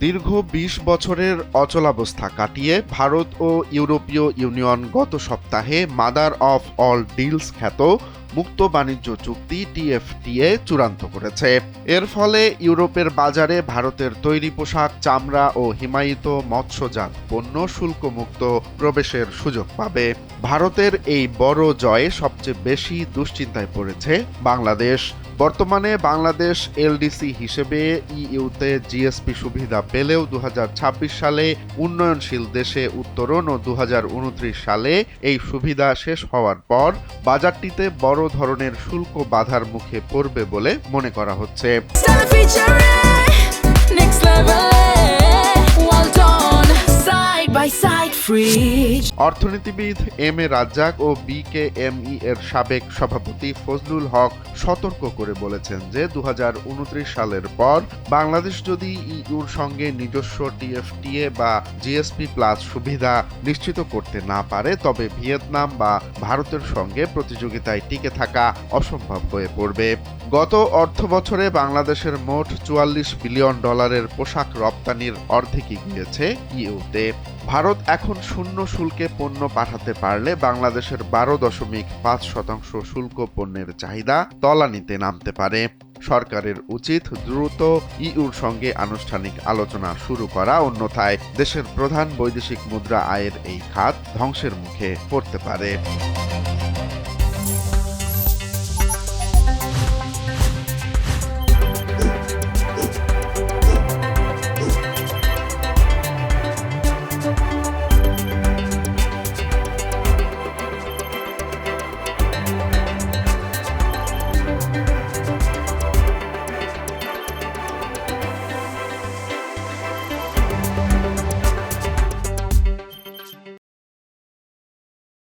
দীর্ঘ ২০ বছরের অচলাবস্থা কাটিয়ে ভারত ও ইউরোপীয় ইউনিয়ন গত সপ্তাহে মাদার অফ অল ডিলস খ্যাত মুক্ত বাণিজ্য চুক্তি টিএফটিএ চূড়ান্ত করেছে। এর ফলে ইউরোপের বাজারে ভারতের তৈরি পোশাক, চামড়া ও হিমায়িত মৎস্যজাত পণ্য শুল্কমুক্ত প্রবেশের সুযোগ পাবে। ভারতের এই বড় জয়ে সবচেয়ে বেশি দুশ্চিন্তায় পড়েছে বাংলাদেশ। বর্তমানে বাংলাদেশ এলডিসি হিসেবে ইইউতে জিএসপি সুবিধা পেলেও ২০২৬ সালে উন্নয়নশীল দেশে উত্তরণ ও ২০২৯ সালে এই সুবিধা শেষ হওয়ার পর বাজারটিতে বড় ধরনের শুল্ক বাধার মুখে পড়বে বলে মনে করা হচ্ছে। অর্থনীতিবিদ M A Razzak O BKME এর সাবেক সভাপতি ফজলুল হক সতর্ক করে বলেছেন যে ২০২৯ সালের পর বাংলাদেশ যদি ইইউর সঙ্গে নিজস্ব টিএফটিএ বা জিএসপি প্লাস সুবিধা নিশ্চিত করতে না পারে তবে ভিয়েতনাম বা ভারতের সঙ্গে প্রতিযোগিতায় টিকে থাকা অসম্ভব হয়ে পড়বে। গত অর্থবছরে বাংলাদেশের মোট $৪৪ বিলিয়ন পোশাক রপ্তানির অর্ধেকই গিয়েছে ইইউতে। ভারত এখন শূন্য শুল্কে পণ্য পাঠাতে পারলে বাংলাদেশের ১২.৫% শুল্ক পণ্যের চাহিদা তলানিতে নামতে পারে। সরকারের উচিত দ্রুত ইইউর সঙ্গে আনুষ্ঠানিক আলোচনা শুরু করা, অন্যথায় দেশের প্রধান বৈদেশিক মুদ্রা আয়ের এই খাত ধ্বংসের মুখে পড়তে পারে।